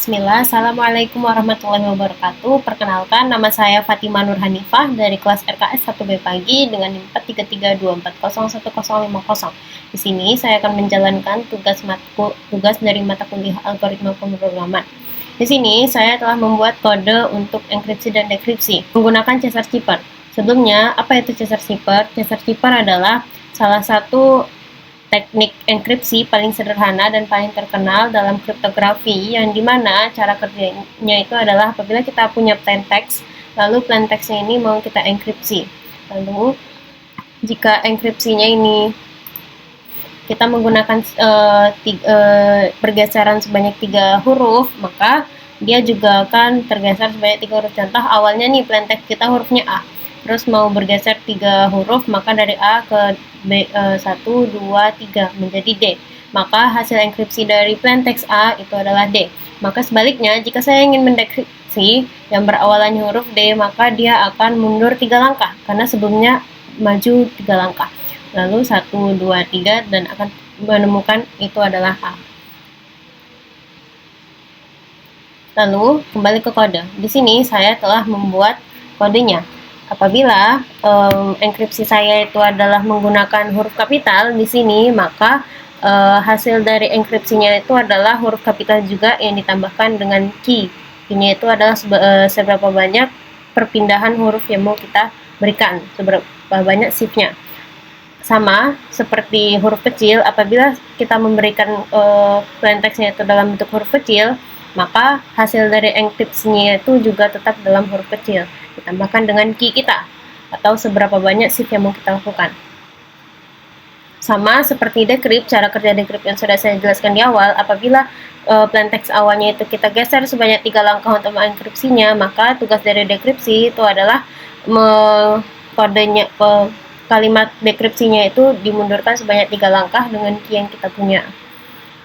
Bismillah, Assalamualaikum warahmatullahi wabarakatuh. Perkenalkan, nama saya Fatimah Nur Hanifah dari kelas RKS 1B Pagi dengan NIM 43324011050. Di sini saya akan menjalankan tugas dari mata kuliah algoritma pemrograman. Di sini saya telah membuat kode untuk enkripsi dan dekripsi menggunakan Caesar Cipher. Sebelumnya, apa itu Caesar Cipher? Caesar Cipher adalah salah satu teknik enkripsi paling sederhana dan paling terkenal dalam kriptografi, yang dimana cara kerjanya itu adalah apabila kita punya plain text, lalu plain textnya ini mau kita enkripsi. Lalu jika enkripsinya ini kita menggunakan pergeseran sebanyak 3 huruf, maka dia juga akan tergeser sebanyak 3 huruf. Contoh awalnya nih plain text kita hurufnya A, terus mau bergeser 3 huruf, maka dari A ke B, 1, 2, 3 menjadi D. Maka hasil enkripsi dari plain text A itu adalah D. Maka sebaliknya, jika saya ingin mendekripsi yang berawalannya huruf D, maka dia akan mundur 3 langkah, karena sebelumnya maju 3 langkah. Lalu 1, 2, 3, dan akan menemukan itu adalah A. Lalu kembali ke kode. Di sini saya telah membuat kodenya. Apabila enkripsi saya itu adalah menggunakan huruf kapital di sini, maka hasil dari enkripsinya itu adalah huruf kapital juga yang ditambahkan dengan key. Key-nya itu adalah seberapa banyak perpindahan huruf yang mau kita berikan, seberapa banyak shift-nya. Sama seperti huruf kecil, apabila kita memberikan plain text-nya itu dalam bentuk huruf kecil, maka hasil dari enkripsinya itu juga tetap dalam huruf kecil, ditambahkan dengan key kita atau seberapa banyak shift yang mau kita lakukan. Sama seperti decrypt, cara kerja decrypt yang sudah saya jelaskan di awal, apabila plain text awalnya itu kita geser sebanyak 3 langkah untuk mengenkripsinya, maka tugas dari dekripsi itu adalah kalimat dekripsinya itu dimundurkan sebanyak 3 langkah dengan key yang kita punya.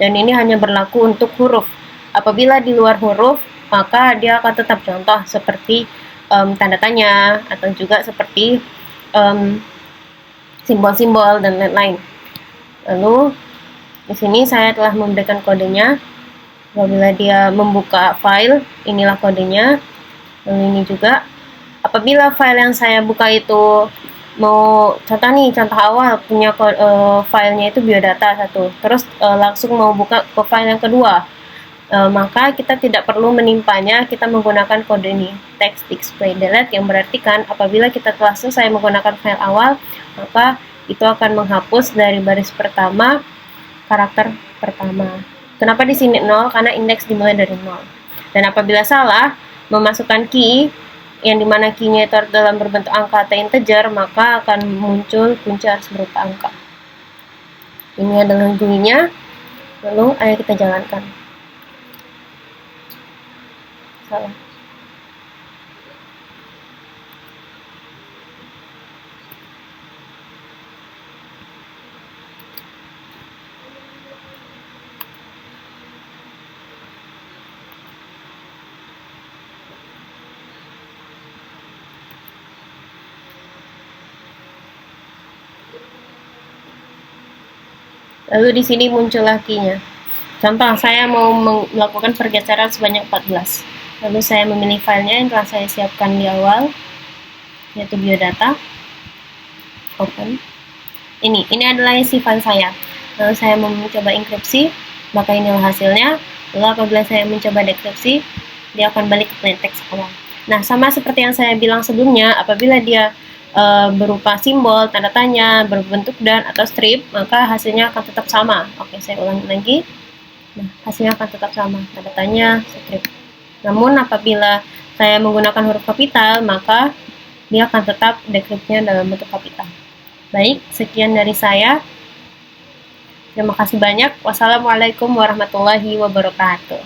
Dan ini hanya berlaku untuk huruf. Apabila di luar huruf, maka dia akan tetap, contoh seperti tanda tanya, atau juga seperti simbol-simbol dan lain-lain. Lalu di sini saya telah memberikan kodenya. Apabila dia membuka file, inilah kodenya. Lalu ini juga, apabila file yang saya buka itu mau contoh awal punya filenya itu biodata 1, terus langsung mau buka ke file yang kedua, maka kita tidak perlu menimpanya, kita menggunakan kode ini, text display delete, yang berarti kan apabila kita telah selesai menggunakan file awal, maka itu akan menghapus dari baris pertama karakter pertama. Kenapa di sini 0? Karena indeks dimulai dari 0. Dan apabila salah memasukkan key, yang dimana key-nya itu dalam berbentuk angka atau integer, maka akan muncul kunci harus berupa angka. Ini adalah GUI-nya. Lalu ayo kita jalankan. Salah. Lalu di sini muncullah key-nya. Contoh, saya mau melakukan pergeseran sebanyak 14. Lalu saya memilih filenya yang telah saya siapkan di awal, yaitu biodata. Open. Ini adalah isi file saya. Lalu saya mau mencoba enkripsi, maka inilah hasilnya. Lalu apabila saya mencoba dekripsi, dia akan balik ke plain text awal. Nah, sama seperti yang saya bilang sebelumnya, apabila dia berupa simbol, tanda tanya, berbentuk dan atau strip, maka hasilnya akan tetap sama. Oke, saya ulangi lagi. Nah, hasilnya akan tetap sama, tanda tanya, strip. Namun apabila saya menggunakan huruf kapital, maka dia akan tetap dekripsinya dalam bentuk kapital. Baik, sekian dari saya. Terima kasih banyak. Wassalamualaikum warahmatullahi wabarakatuh.